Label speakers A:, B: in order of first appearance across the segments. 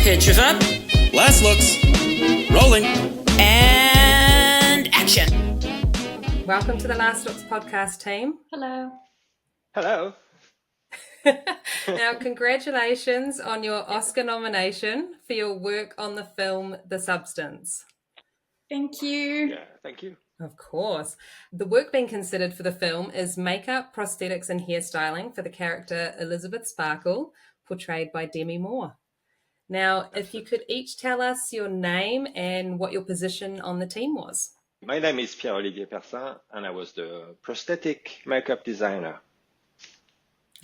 A: Pictures up.
B: Last looks. Rolling.
A: And action.
C: Welcome to the Last Looks podcast team.
D: Hello.
E: Hello.
C: Now, congratulations on your Oscar nomination for your work on the film The Substance.
D: Thank you.
E: Yeah, thank you.
C: Of course. The work being considered for the film is makeup, prosthetics and hairstyling for the character Elisabeth Sparkle, portrayed by Demi Moore. Now, if you could each tell us your name and what your position on the team was.
E: My name is Pierre Persin, and I was the prosthetic makeup designer.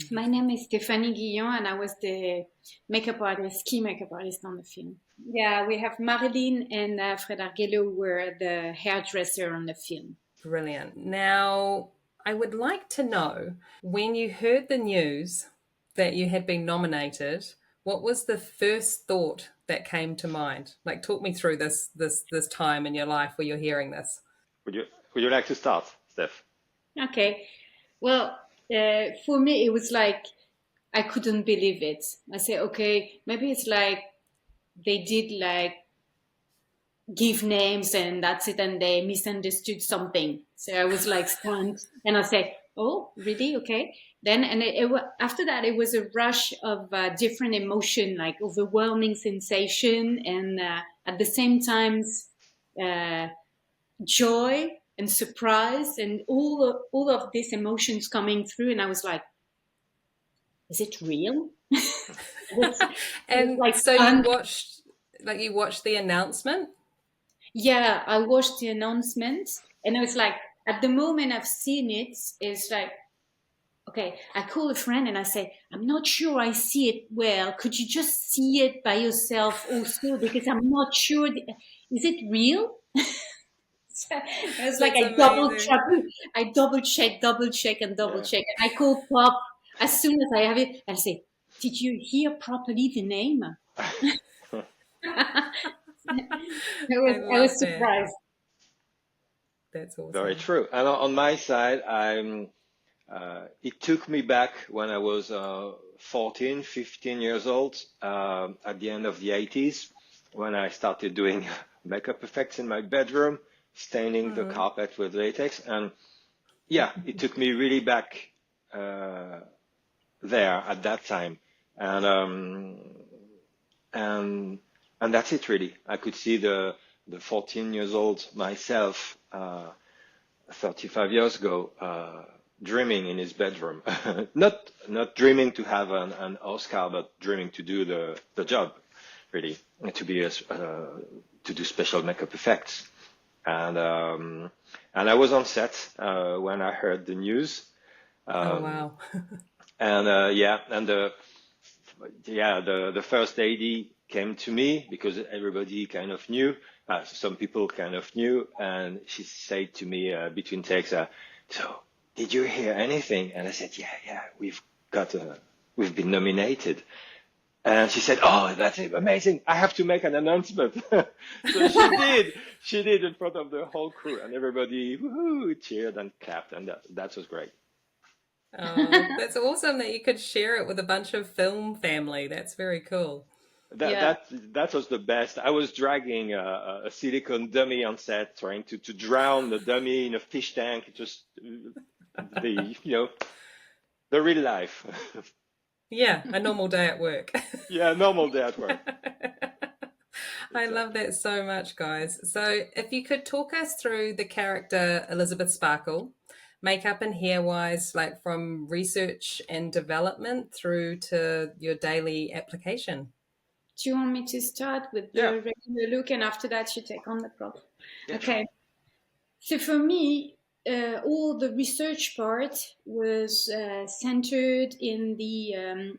D: My name is Stéphanie Guillon, and I was the key makeup artist on the film. Yeah, we have Marilyne and Fred Argello were the hairdresser on the film.
C: Brilliant. Now, I would like to know, when you heard the news that you had been nominated, what was the first thought that came to mind? Like, talk me through this time in your life where you're hearing this.
E: Would you like to start, Steph?
D: Okay. Well, for me, it was like I couldn't believe it. I said, okay, maybe it's like they did like give names and that's it, and they misunderstood something. So I was like stunned, and I said, "Oh, really? Okay." Then, and after that, it was a rush of different emotion, like overwhelming sensation, and at the same time, joy and surprise, and all of these emotions coming through. And I was like, "Is it real?"
C: And
D: like
C: so
D: fun.
C: you watched the announcement?
D: Yeah, I watched the announcement, and I was like, at the moment I've seen it, it's like, okay, I call a friend and I say, I'm not sure I see it well. Could you just see it by yourself also? Because I'm not sure. Is it real? So it was like I double check, and double check. And I call Pop as soon as I have it. I say, did you hear properly the name? I was surprised.
C: That's awesome.
E: Very true. And on my side, it took me back when I was 14, 15 years old, at the end of the 80s, when I started doing makeup effects in my bedroom, staining the carpet with latex. And yeah, it took me really back there at that time. And that's it, really. I could see the 14 years old myself 35 years ago dreaming in his bedroom. not dreaming to have an Oscar, but dreaming to do the job, really, to do special makeup effects. And I was on set when I heard the news.
C: Oh wow!
E: And the first AD came to me because everybody kind of knew. Some people kind of knew, and she said to me between takes, "So, did you hear anything?" And I said, "Yeah, we've been nominated." And she said, "Oh, that's amazing! I have to make an announcement." So she did in front of the whole crew, and everybody cheered and clapped, and that was great.
C: Oh, that's awesome that you could share it with a bunch of film family. That's very cool.
E: That was the best. I was dragging a silicone dummy on set, trying to drown the dummy in a fish tank. Just the real life.
C: Yeah, a normal day at work.
E: Yeah, normal day at work.
C: I love that so much, guys. So if you could talk us through the character Elisabeth Sparkle, makeup and hair-wise, like from research and development through to your daily application.
D: Do you want me to start with the regular look, and after that you take on the prop?
E: Yeah,
D: okay. Sure. So for me, all the research part was centered in the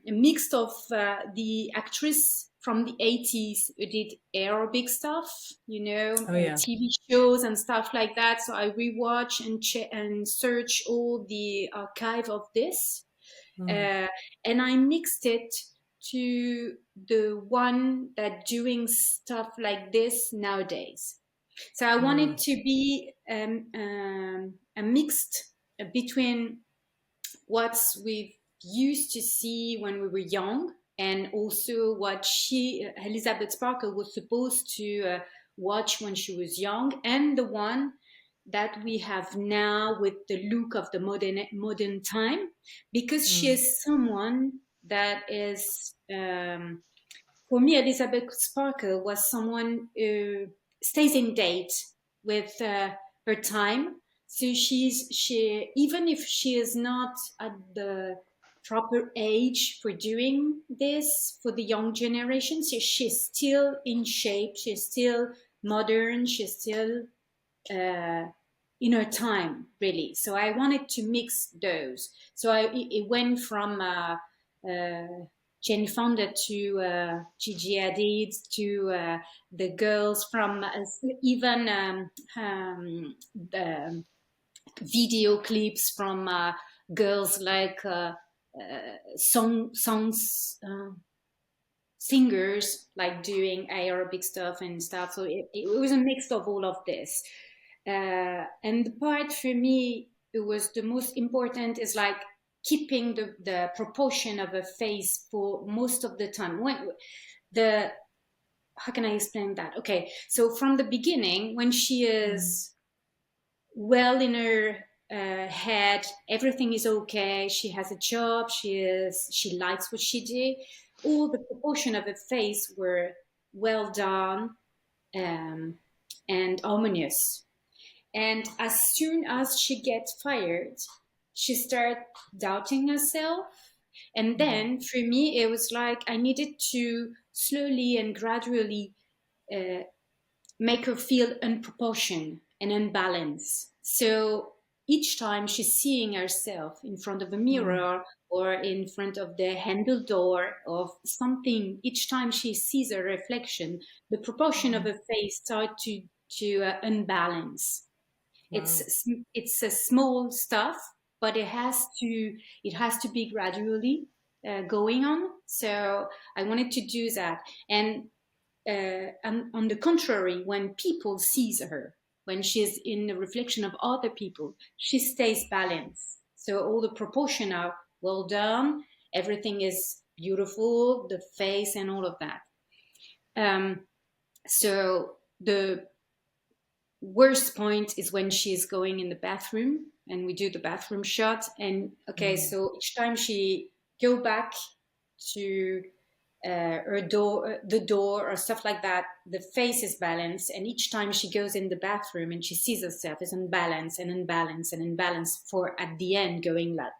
D: mix of the actress from the 80s who did aerobic stuff, TV shows and stuff like that. So I rewatch and search all the archive of this, and I mixed it to the one that doing stuff like this nowadays. So I want it to be a mixed between what we've used to see when we were young, and also what Elisabeth Sparkle was supposed to watch when she was young, and the one that we have now with the look of the modern time, because she is someone that is, for me, Elisabeth Sparkle was someone who stays in date with her time. So she even if she is not at the proper age for doing this for the young generation, so she's still in shape, she's still modern, she's still in her time, really. So I wanted to mix those. So it went from Jane Fonda to Gigi Hadid to the girls from even the video clips from girls like songs. Singers like doing aerobic stuff and stuff. So it was a mix of all of this. And the part for me, it was the most important is like keeping the proportion of a face for most of the time. How can I explain that? Okay, so from the beginning, when she is well in her head, everything is okay, she has a job, she likes what she did, all the proportion of her face were well done and harmonious. And as soon as she gets fired, she started doubting herself. And then for me, it was like I needed to slowly and gradually make her feel unproportioned and unbalanced. So each time she's seeing herself in front of a mirror or in front of the handle door of something, each time she sees a reflection, the proportion of her face starts to unbalance. Wow. It's a small stuff, but it has to be gradually going on. So I wanted to do that. And on the contrary, when people sees her, when she's in the reflection of other people, she stays balanced. So all the proportion are well done. Everything is beautiful, the face and all of that. So the worst point is when she's going in the bathroom and we do the bathroom shot. And so each time she go back to the door or stuff like that, the face is balanced, and each time she goes in the bathroom and she sees herself is unbalanced and unbalanced and unbalanced, for at the end going like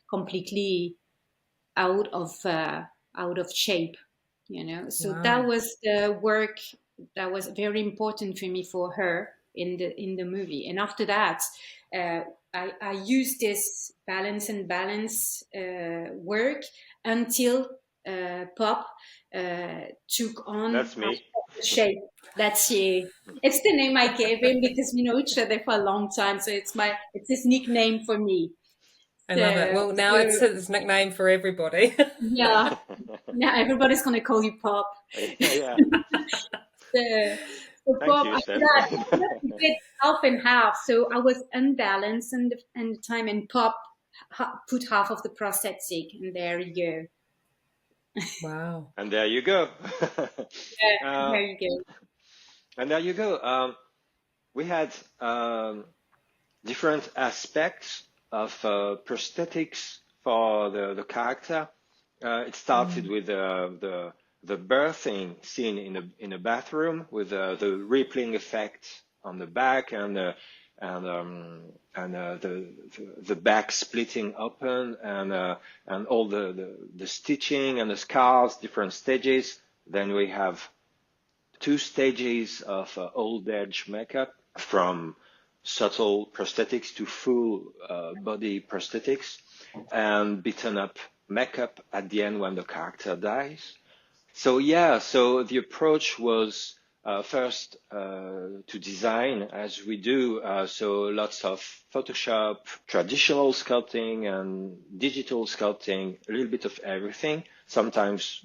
D: completely out of shape, so that was the work that was very important for me for her in the movie. And after that I used this balance work until Pop took on
E: That's me.
D: shape. That's you. It's the name I gave him because we know each other for a long time, so it's his nickname for me.
C: I love it. Well, now it's his nickname for everybody.
D: Yeah. Now everybody's going to call you Pop.
E: Yeah.
D: So Pop, I did half and half. So I was unbalanced and the time, and Pop put half of the prosthetic, and there you go.
C: Wow.
E: And there you go.
D: There you go.
E: And there you go. We had different aspects of prosthetics for the character. It started with the birthing scene in a bathroom with the rippling effect on the back and the back splitting open and all the stitching and the scars, different stages. Then we have 2 stages of old age makeup, from subtle prosthetics to full body prosthetics, and beaten up makeup at the end when the character dies. So the approach was first to design, as we do, so lots of Photoshop, traditional sculpting and digital sculpting, a little bit of everything, sometimes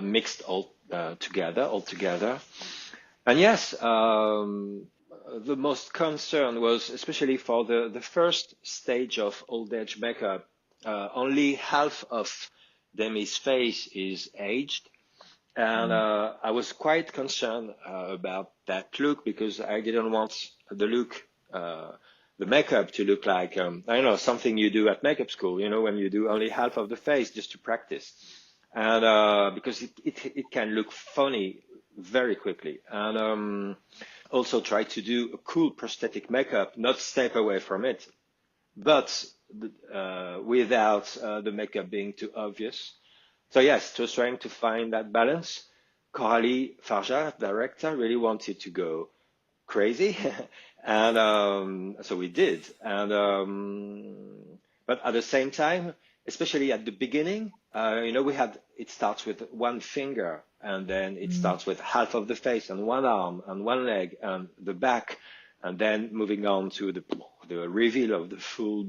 E: mixed all together. And yes, the most concern was, especially for the first stage of old age makeup, only half of Demi's face is aged. And I was quite concerned about that look because I didn't want the look, the makeup to look like, I don't know, something you do at makeup school, you know, when you do only half of the face just to practice. And because it can look funny very quickly. And also try to do a cool prosthetic makeup, not step away from it, but without the makeup being too obvious. So yes, it was trying to find that balance. Coralie Farja, director, really wanted to go crazy, and so we did. And but at the same time, especially at the beginning, you know, it starts with one finger, and then it starts with half of the face, and one arm, and one leg, and the back, and then moving on to the reveal of the full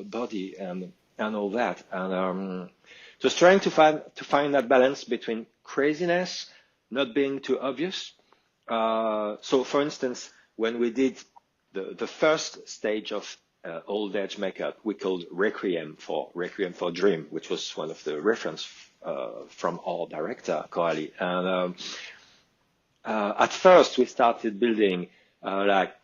E: body and all that. And just trying to find that balance between craziness, not being too obvious. So, for instance, when we did the first stage of old age makeup, we called Requiem for Dream, which was one of the reference from our director, Coralie. And at first, we started building like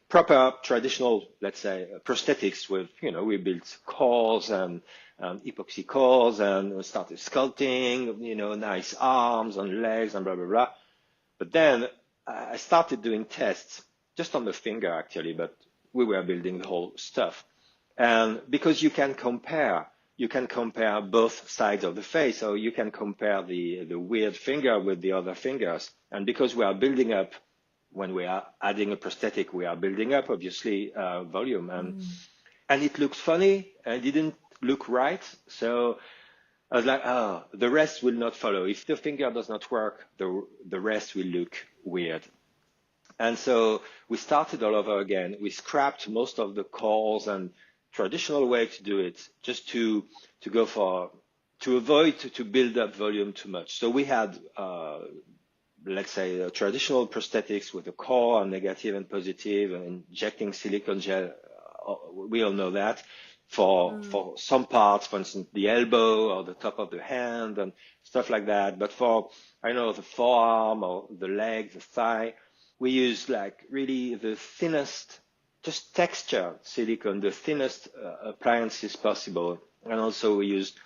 E: proper traditional, let's say, prosthetics with, you know, we built cores and epoxy cores and started sculpting, you know, nice arms and legs and blah, blah, blah. But then I started doing tests just on the finger, actually, but we were building the whole stuff. And because you can compare both sides of the face, so you can compare the weird finger with the other fingers. And because we are building up, when we are adding a prosthetic, we are building up, obviously, volume. And it looked funny and it didn't look right. So I was like, oh, the rest will not follow. If the finger does not work, the rest will look weird. And so we started all over again. We scrapped most of the cores and traditional way to do it, just to avoid to build up volume too much. So we had, let's say, traditional prosthetics with a core, negative and positive, and injecting silicone gel. We all know that. For some parts, for instance, the elbow or the top of the hand and stuff like that. But for, I know, the forearm or the leg, the thigh, we use like really the thinnest, just texture silicone, the thinnest appliances possible. And also we used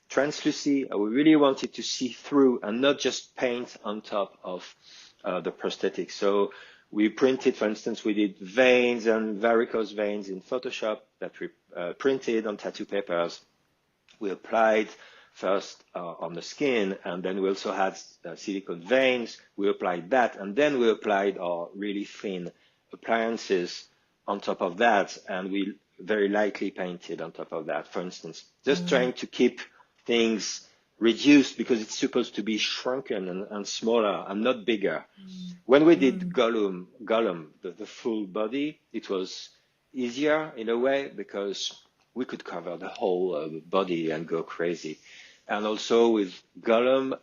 E: translucy. We really wanted to see through and not just paint on top of the prosthetic. So we printed, for instance, we did veins and varicose veins in Photoshop that we printed on tattoo papers. We applied first on the skin, and then we also had silicone veins. We applied that, and then we applied our really thin appliances on top of that, and we very lightly painted on top of that, for instance. Just trying to keep things reduced because it's supposed to be shrunken and smaller and not bigger. When we did Gollum, the full body, it was easier in a way because we could cover the whole body and go crazy. And also with Gollum,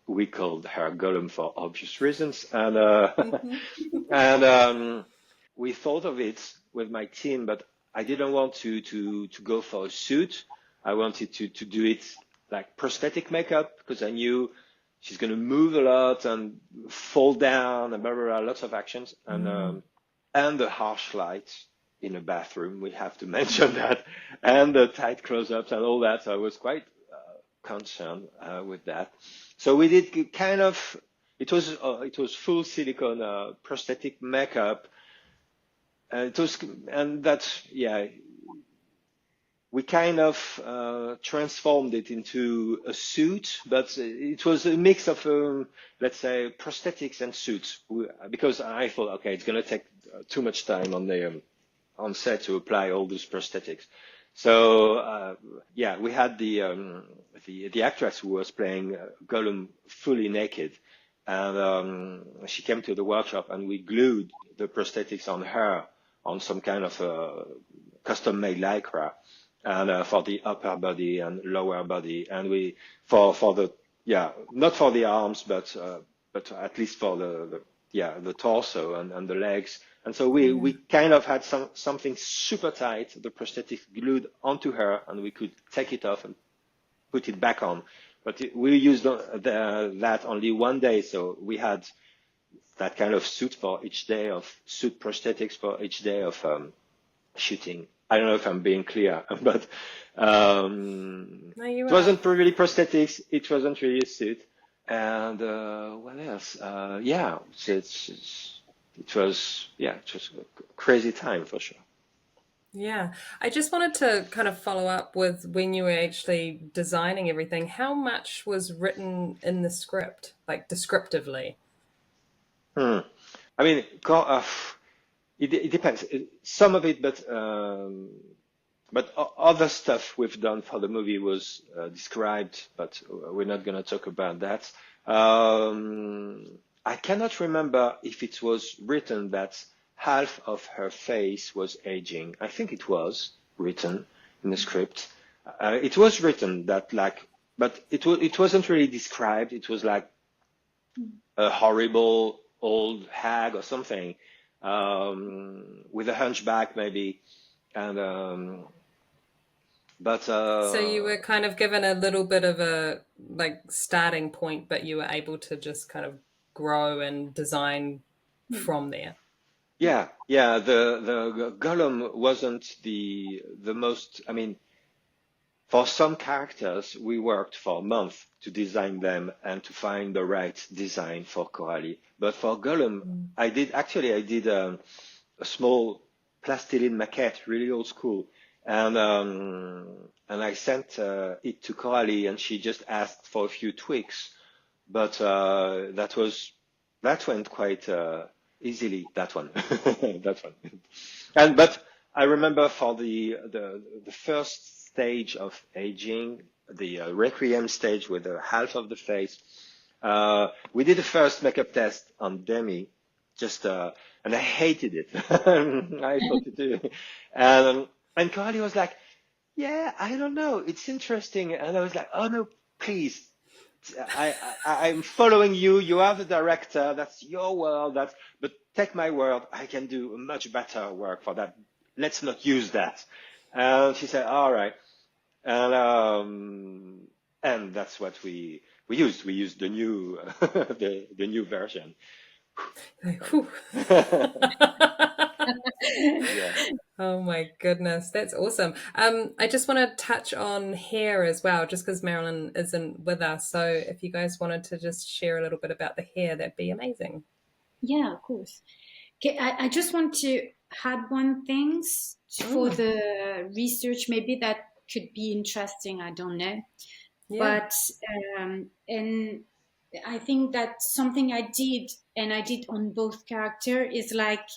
E: we called her Gollum for obvious reasons. And and we thought of it with my team, but I didn't want to go for a suit. I wanted to do it like prosthetic makeup because I knew she's going to move a lot and fall down and blah, blah, blah, lots of actions. And the harsh lights in a bathroom, we have to mention that, and the tight close-ups and all that. So I was quite concerned with that. So we did kind of, it was full silicone prosthetic makeup. And that's, yeah, we kind of transformed it into a suit, but it was a mix of, let's say, prosthetics and suits. Because I thought, okay, it's going to take too much time on set to apply all those prosthetics. So yeah, we had the actress who was playing Gollum fully naked, and she came to the workshop, and we glued the prosthetics on her on some kind of custom-made lycra. And for the upper body and lower body, and we for the not for the arms, but at least for the torso and the legs. And so we kind of had something super tight, the prosthetic glued onto her, and we could take it off and put it back on. But we used that only one day, so we had that kind of suit for each day of suit prosthetics for each day of shooting. I don't know if I'm being clear, but
C: No, you
E: it
C: are.
E: wasn't really prosthetics. It wasn't really a suit. And what else? Yeah, it was a crazy time for sure.
C: Yeah. I just wanted to kind of follow up with when you were actually designing everything, how much was written in the script, like descriptively?
E: I mean, it depends. Some of it, but other stuff we've done for the movie was described, but we're not going to talk about that. I cannot remember if it was written that half of her face was aging. I think it was written in the script. It was written that but it wasn't really described. It was like a horrible old hag or something, with a hunchback maybe, and but
C: So you were kind of given a little bit of a like starting point, but you were able to just kind of grow and design from there.
E: yeah, the Gollum wasn't the most. I mean, for some characters, we worked for a month to design them and to find the right design for Coralie. But for Gollum, I did a small plastilene maquette, really old school, and I sent it to Coralie, and she just asked for a few tweaks. But that went quite easily. That one, that one, but I remember for the first stage of aging, the Requiem stage with half of the face, we did the first makeup test on Demi, and I hated it. I thought it too. And Carly was like, "Yeah, I don't know, it's interesting," and I was like, "Oh no, please." I'm following you. You are the director. That's your world. But take my word, I can do a much better work for that. Let's not use that. And she said, "All right." And that's what we used. We used the new the new version.
C: Like, whew.
E: Yeah.
C: Oh my goodness, that's awesome. I just want to touch on hair as well, just because Marilyne isn't with us. So if you guys wanted to just share a little bit about the hair, that'd be amazing.
D: Yeah, of course. Okay, I just want to add one thing for the research. Maybe that could be interesting. I don't know.
C: Yeah.
D: But and I think that something I did, and I did on both character, is like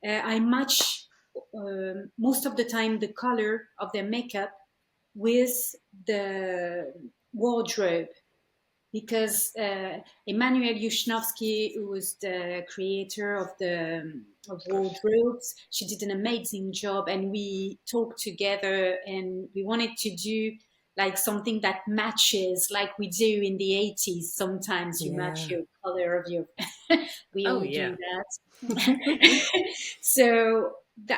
D: I match most of the time the color of their makeup with the wardrobe, because Emmanuel Yushnovsky, who was the creator of the of wardrobes, she did an amazing job, and we talked together, and we wanted to do like something that matches, like we do in the 80s. Sometimes you match your color of your we all do that. So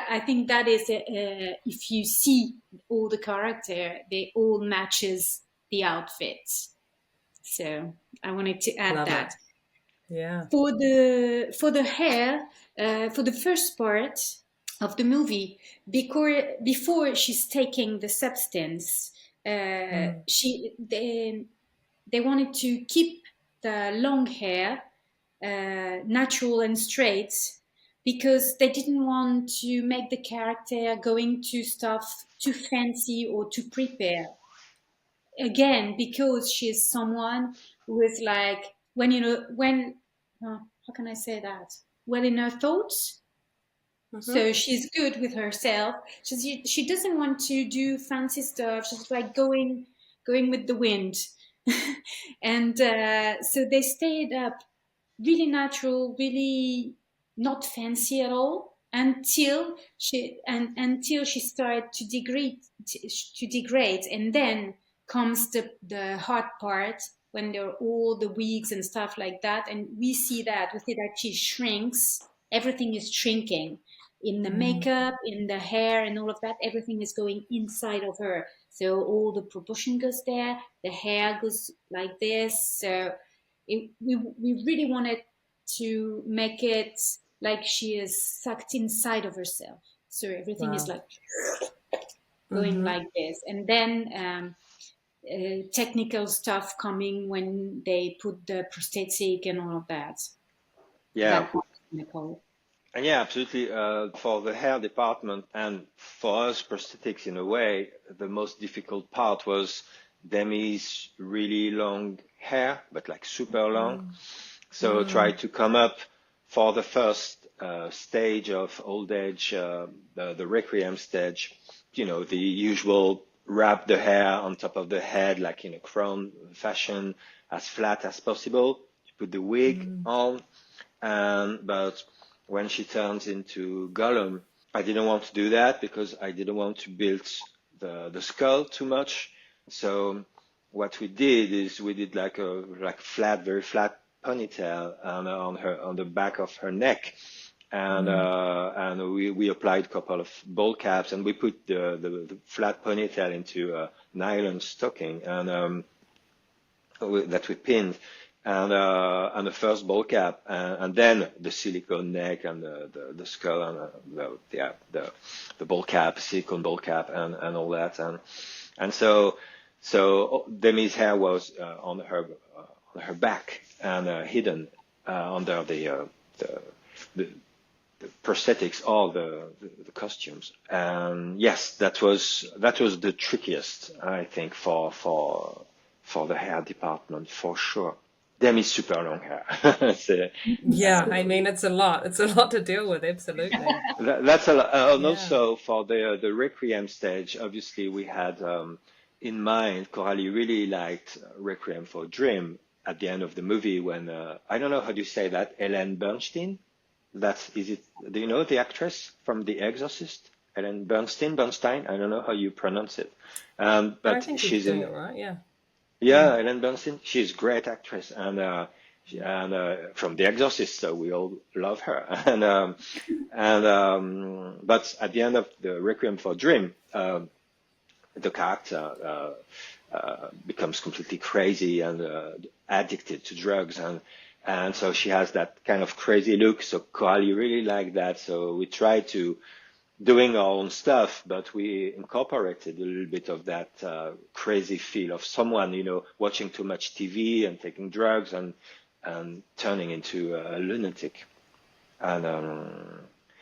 D: I think that is if you see all the character, they all matches the outfit. So I wanted to add
C: Love
D: that.
C: It. Yeah.
D: For the hair, for the first part of the movie, before she's taking the substance, they wanted to keep the long hair natural and straight, because they didn't want to make the character going to stuff too fancy or too prepared. Again, because she's someone who is like, how can I say that? Well in her thoughts. So she's good with herself. She doesn't want to do fancy stuff. She's like going with the wind. And so they stayed up really natural, really not fancy at all, until she started to degrade, and then comes the hard part, when there are all the wigs and stuff like that, and we see that she shrinks. Everything is shrinking. in the makeup, in the hair, and all of that. Everything is going inside of her. So all the proportion goes there. The hair goes like this. So we really wanted to make it like she is sucked inside of herself. So everything is like going like this. And then technical stuff coming when they put the prosthetic and all of that.
E: Yeah.
D: That was technical.
E: And yeah, absolutely. For the hair department and for us prosthetics, in a way, the most difficult part was Demi's really long hair, but like super long. So try to come up for the first stage of old age, the requiem stage, you know, the usual wrap the hair on top of the head, like in a crown fashion, as flat as possible. Put the wig on, but when she turns into Gollum, I didn't want to do that because I didn't want to build the skull too much. So what we did is we did like a flat, very flat ponytail on the back of her neck, and we applied a couple of ball caps, and we put the flat ponytail into a nylon stocking and that we pinned. And the first ball cap, and then the silicone neck and the skull and the ball cap, silicone ball cap, and all that, and so Demi's hair was on her back and hidden under the prosthetics or the costumes. And yes, that was the trickiest, I think, for the hair department, for sure. Demi's super long hair. So,
C: Yeah, I mean, it's a lot. It's a lot to deal with, absolutely.
E: that's a lot. And also for the Requiem stage, obviously we had in mind, Coralie really liked Requiem for a Dream at the end of the movie when, I don't know how do you say that, Ellen Bernstein? Do you know the actress from The Exorcist? Ellen Bernstein? I don't know how you pronounce it. But
C: I think
E: she's
C: doing
E: in.
C: it right, yeah.
E: Yeah, Ellen Bernstein. She's a great actress, and from The Exorcist, so we all love her. But at the end of the Requiem for a Dream, the character becomes completely crazy and addicted to drugs, and so she has that kind of crazy look. So Coralie really liked that. So we tried to doing our own stuff, but we incorporated a little bit of that crazy feel of someone, you know, watching too much TV and taking drugs and turning into a lunatic. And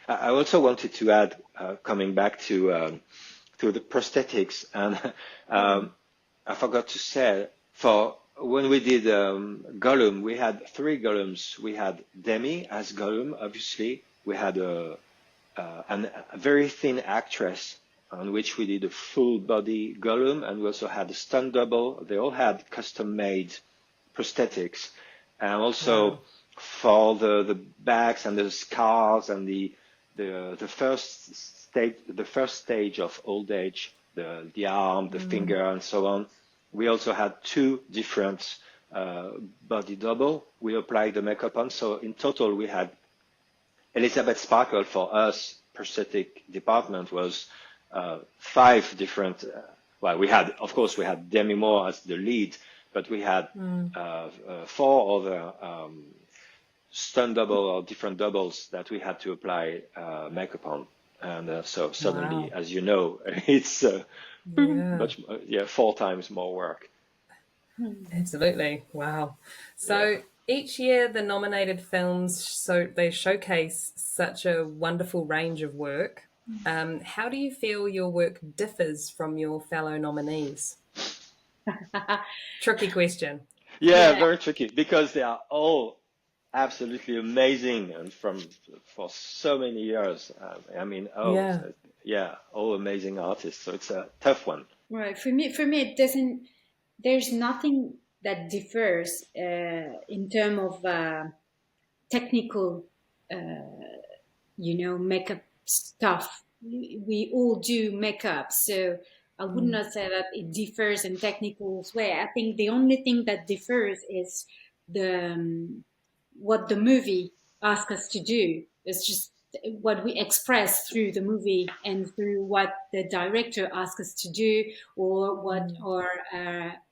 E: I also wanted to add, coming back to the prosthetics, and I forgot to say, for when we did Gollum, we had 3 Gollums. We had Demi as Gollum, obviously. We had a very thin actress on which we did a full body Gollum, and we also had a stunt double. They all had custom made prosthetics, and also for the backs and the scars and the first stage of old age, the arm, the finger, and so on. We also had 2 different body double. We applied the makeup on, so in total we had Elisabeth Sparkle. For us, prosthetic department was 5 different. Well, we had Demi Moore as the lead, but we had 4 other stunt double or different doubles that we had to apply makeup on, and so suddenly, as you know, it's much 4 times more work.
C: Absolutely. Wow. So each year the nominated films, they showcase such a wonderful range of work. How do you feel your work differs from your fellow nominees? Tricky question.
E: Yeah, very tricky, because they are all absolutely amazing and for so many years. All amazing artists. So it's a tough one.
D: Right. For me, it doesn't. There's nothing that differs in terms of technical, makeup stuff. We all do makeup, so I would not say that it differs in technical way. I think the only thing that differs is what the movie asks us to do. It's just what we express through the movie and through what the director asks us to do, or what our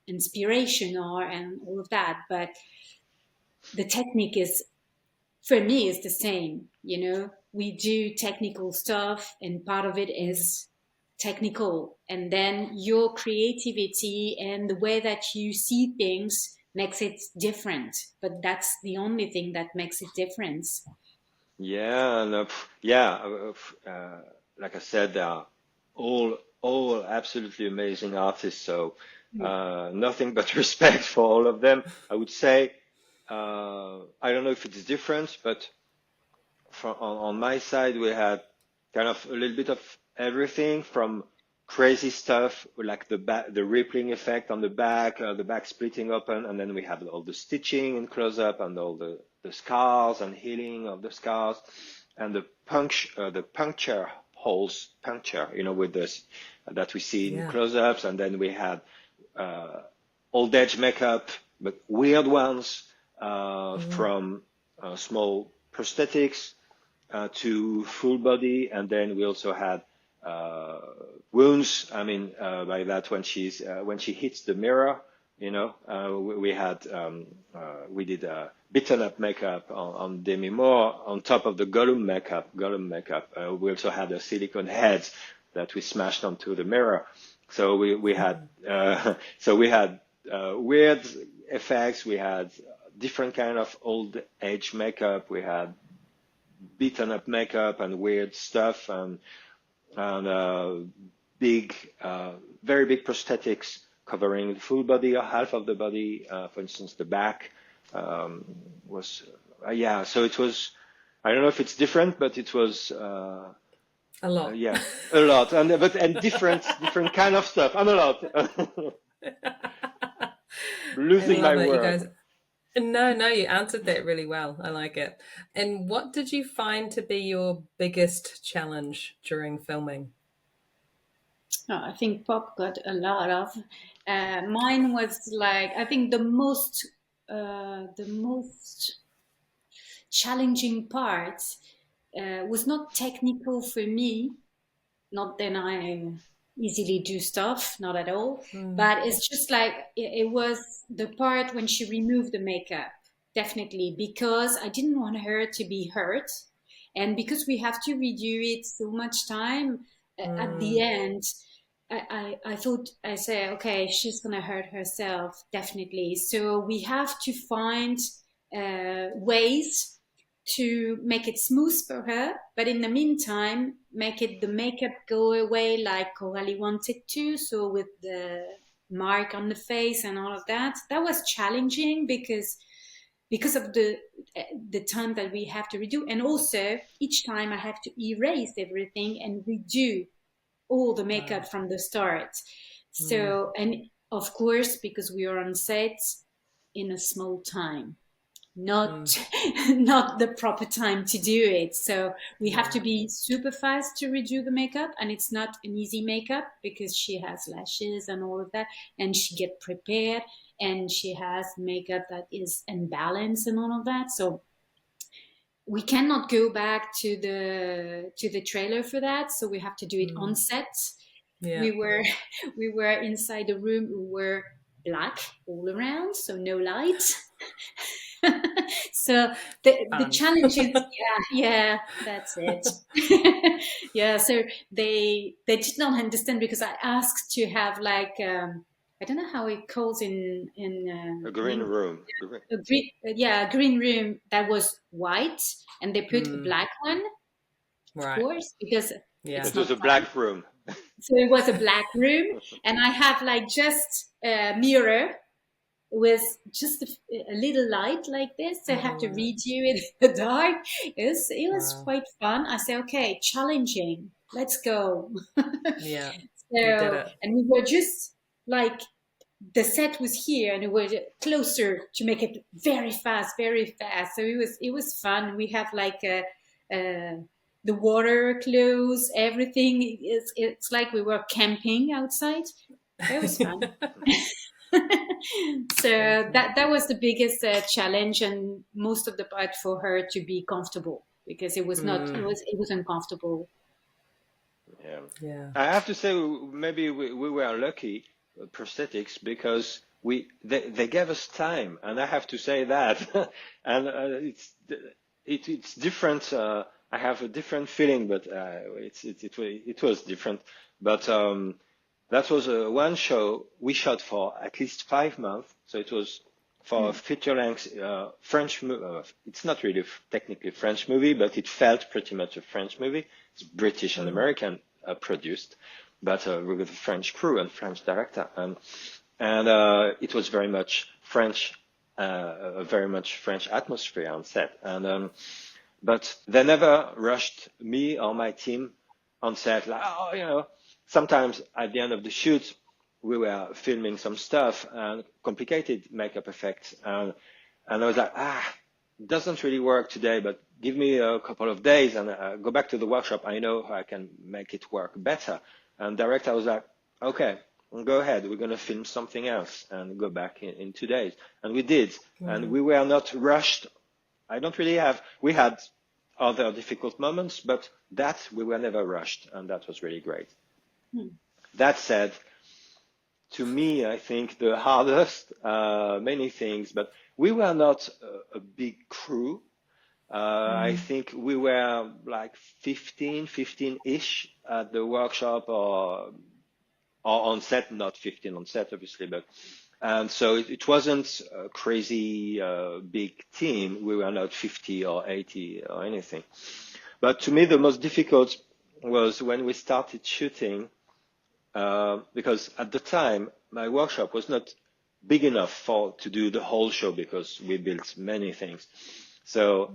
D: inspiration are, and all of that. But the technique is, for me, is the same. We do technical stuff, and part of it is technical, and then your creativity and the way that you see things makes it different. But that's the only thing that makes it different.
E: Yeah, no, yeah. Like I said, they are all absolutely amazing artists. So nothing but respect for all of them. I would say I don't know if it's different, but on my side we had kind of a little bit of everything from crazy stuff like the rippling effect on the back splitting open, and then we have all the stitching in close up and all the scars and healing of the scars and the puncture holes, with this that we see in close ups, and then we had old age makeup, but weird ones from small prosthetics to full body, and then we also had wounds. I mean, by that when she hits the mirror, we did beaten up makeup on Demi Moore on top of the Gollum makeup. We also had a silicone head that we smashed onto the mirror. So we had weird effects. We had different kind of old age makeup. We had beaten up makeup and weird stuff, and big, very big prosthetics covering the full body or half of the body. For instance, the back was, so it was, I don't know if it's different, but it was
C: A lot.
E: a lot, and different kind of stuff, and a lot. Losing my
C: You
E: word.
C: guys. No, you answered that really well. I like it. And what did you find to be your biggest challenge during filming?
D: I think Pop got a lot of. Mine was like, I think the most challenging part was not technical for me. Not that I easily do stuff, not at all. But it's just like it was the part when she removed the makeup, definitely, because I didn't want her to be hurt, and because we have to redo it so much time at the end. I thought, I said, okay, she's gonna hurt herself, definitely. So we have to find ways to make it smooth for her, but in the meantime, make it the makeup go away like Coralie wanted to. So with the mark on the face and all of that, that was challenging because of the time that we have to redo, and also each time I have to erase everything and redo all the makeup from the start. So, and of course, because we are on set in a small time, not the proper time to do it. So we have to be super fast to redo the makeup, and it's not an easy makeup because she has lashes and all of that, and she get prepared, and she has makeup that is imbalanced and all of that. So we cannot go back to the trailer for that. So we have to do it on set. Yeah. We were inside a room. We were black all around, so no light. So the challenge is that's it. So they did not understand because I asked to have like I don't know how it calls in
E: a green room.
D: A green room that was white, and they put a black one, of course, because
E: it was a black room.
D: So it was a black room, and I have like just a mirror with just a little light like this. So I have to redo it in the dark. It was quite fun. I said, okay, challenging. Let's go.
C: Yeah.
D: So, and we were just like, the set was here, and it was closer to make it very fast. So it was fun. We have like the water close, everything. It's like we were camping outside. It was fun. So that was the biggest challenge, and most of the part for her to be comfortable because it was not, it was uncomfortable.
E: Yeah.
C: Yeah.
E: I have to say, maybe we were lucky, prosthetics, because they gave us time, and I have to say that, and it's different. I have a different feeling, but it was different. But that was one show we shot for at least 5 months, so it was for a feature-length French movie. It's not really technically French movie, but it felt pretty much a French movie. It's British and American produced, but with a French crew and French director, and it was very much French, a very much French atmosphere on set. And but they never rushed me or my team on set. Like, sometimes at the end of the shoot, we were filming some stuff and complicated makeup effects, and I was like, it doesn't really work today, but give me a couple of days and go back to the workshop. I know how I can make it work better. And director was like, okay, go ahead. We're going to film something else and go back in 2 days. And we did. And we were not rushed. We had other difficult moments, but we were never rushed. And that was really great. That said, to me, I think the hardest, many things, but we were not a big crew. I think we were like 15-ish at the workshop or on set, not 15 on set, obviously, but and so it wasn't a crazy big team. We were not 50 or 80 or anything. But to me, the most difficult was when we started shooting, because at the time, my workshop was not big enough to do the whole show because we built many things. So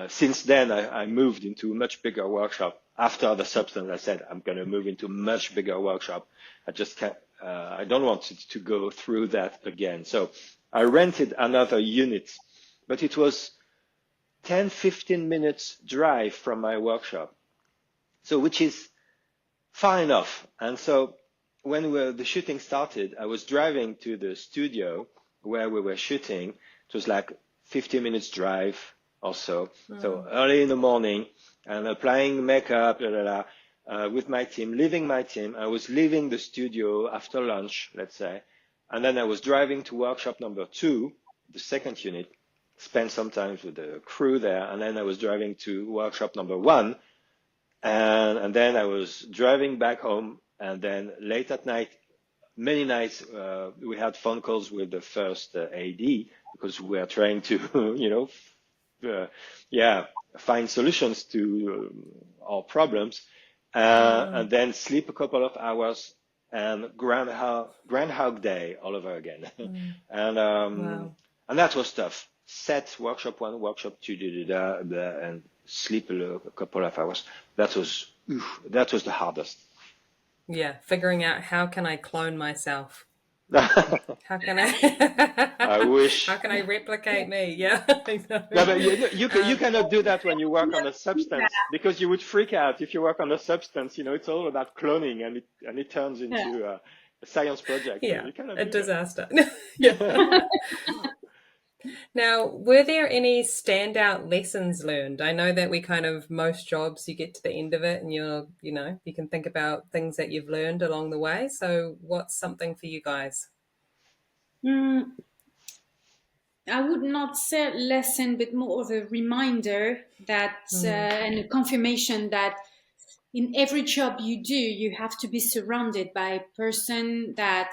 E: since then, I moved into a much bigger workshop. After the substance, I said, I'm going to move into a much bigger workshop. I just can't, I don't want to go through that again. So I rented another unit, but it was 10-15 minutes drive from my workshop. So which is far enough. And so when the shooting started, I was driving to the studio where we were shooting. It was like 50 minutes drive or so. So early in the morning and applying makeup, with my team, leaving my team. I was leaving the studio after lunch, let's say. And then I was driving to workshop number 2, the second unit, spent some time with the crew there. And then I was driving to workshop number 1. And then I was driving back home. And then late at night, many nights, we had phone calls with the first AD because we were trying to, find solutions to our problems, and then sleep a couple of hours and Groundhog Day all over again. And that was tough. Set workshop 1, workshop 2, and sleep a couple of hours. That was the hardest.
C: Yeah, figuring out how can I clone myself? How can I?
E: I wish.
C: How can I replicate me? Yeah.
E: No, but you cannot do that when you work on a substance because you would freak out if you work on a substance. It's all about cloning, and it turns into a science project.
C: Yeah,
E: you cannot
C: a
E: do
C: disaster. Yeah. Now, were there any standout lessons learned? I know that most jobs, you get to the end of it and you can think about things that you've learned along the way. So what's something for you guys?
D: I would not say lesson, but more of a reminder that, and a confirmation that in every job you do, you have to be surrounded by a person that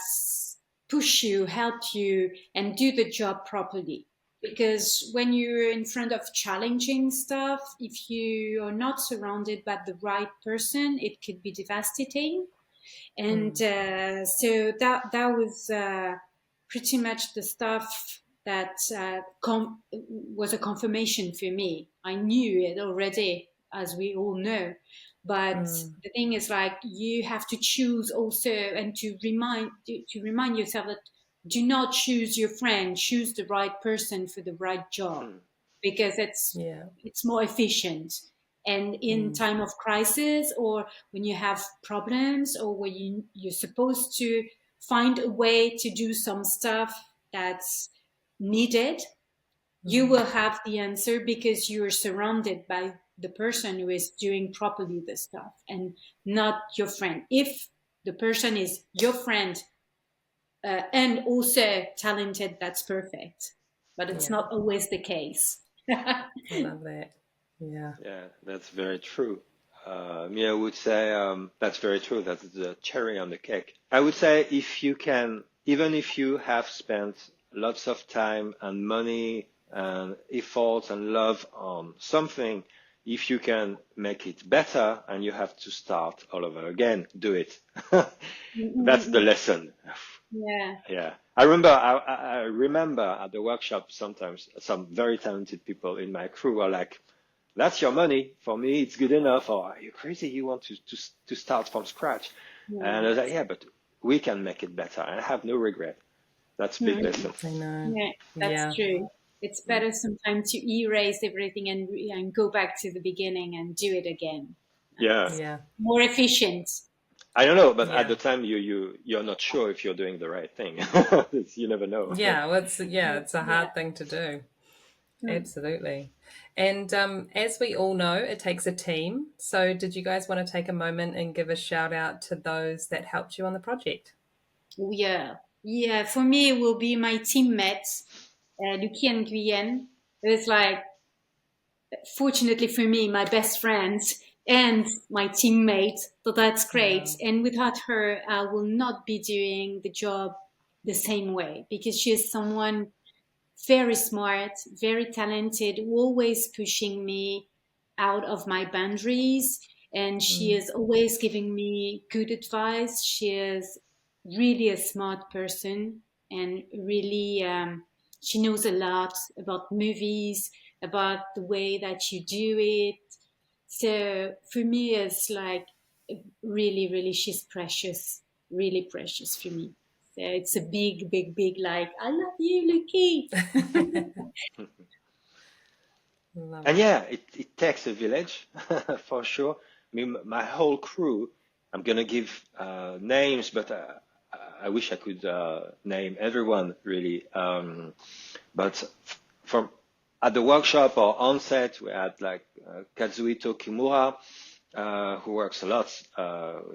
D: push you, help you, and do the job properly. Because when you're in front of challenging stuff, if you are not surrounded by the right person, it could be devastating. And so that was pretty much the stuff that was a confirmation for me. I knew it already, as we all know. But the thing is, you have to choose also, and to remind yourself that do not choose your friend, choose the right person for the right job, because it's more efficient. And in time of crisis, or when you have problems, or when you're supposed to find a way to do some stuff that's needed, you will have the answer because you're surrounded by the person who is doing properly the stuff and not your friend. If the person is your friend and also talented, that's perfect. But it's not always the case.
C: I love that. Yeah.
E: Yeah, that's very true. Me, I would say that's very true. That's the cherry on the cake. I would say if you can, even if you have spent lots of time and money and effort and love on something, if you can make it better and you have to start all over again, do it. That's the lesson.
D: Yeah.
E: Yeah. I remember at the workshop sometimes some very talented people in my crew are like, that's your money. For me, it's good enough. Or are you crazy? You want to start from scratch?
D: Yeah.
E: And I was like, yeah, but we can make it better. I have no regret. That's a big lesson.
C: I know.
D: Yeah, that's true. It's better sometimes to erase everything and go back to the beginning and do it again.
E: Yeah.
C: Yeah.
D: More efficient.
E: I don't know, but at the time you're not sure if you're doing the right thing. You never know.
C: Yeah, well, it's a hard thing to do. Absolutely. And as we all know, it takes a team. So did you guys want to take a moment and give a shout out to those that helped you on the project?
D: Yeah. For me, it will be my teammates, Lucky and Guillon. It's like, fortunately for me, my best friends and my teammate. So that's great.
C: Wow.
D: And without her, I will not be doing the job the same way, because she is someone very smart, very talented, always pushing me out of my boundaries. And she is always giving me good advice. She is really a smart person, and really she knows a lot about movies, about the way that you do it. So for me, it's like really, really, she's precious, really precious for me. So it's a big, big, big, like, I love you, Lucky.
E: And yeah, it takes a village for sure. I mean, my whole crew, I'm going to give names, but I wish I could name everyone really. But from at the workshop or on set, we had like Kazuhito Kimura, who works a lot,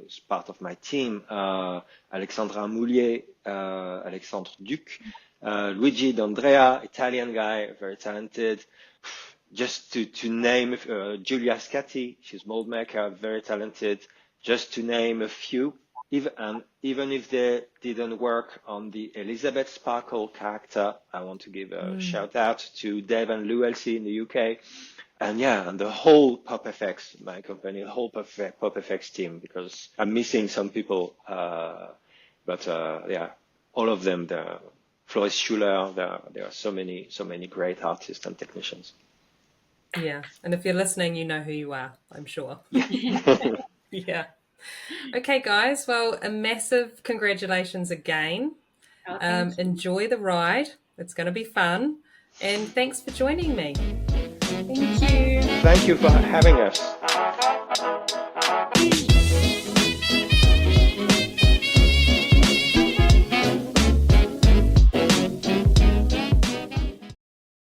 E: is part of my team, Alexandra Moulier, Alexandre Duc, Luigi D'Andrea, Italian guy, very talented. Just to name Giulia Scatti, she's mold maker, very talented. Just to name a few, even if they didn't work on the Elisabeth Sparkle character, I want to give a shout out to Dave and Lou Elsie in the UK. And yeah, and the whole Pop FX, my company, the whole Pop FX team, because I'm missing some people. But yeah, all of them, Floris Schuler, there are so many great artists and technicians.
C: Yeah. And if you're listening, you know who you are, I'm sure. Yeah. Okay, guys. Well, a massive congratulations again. Enjoy the ride. It's going to be fun. And thanks for joining me.
D: Thank you.
E: Thank you for having us.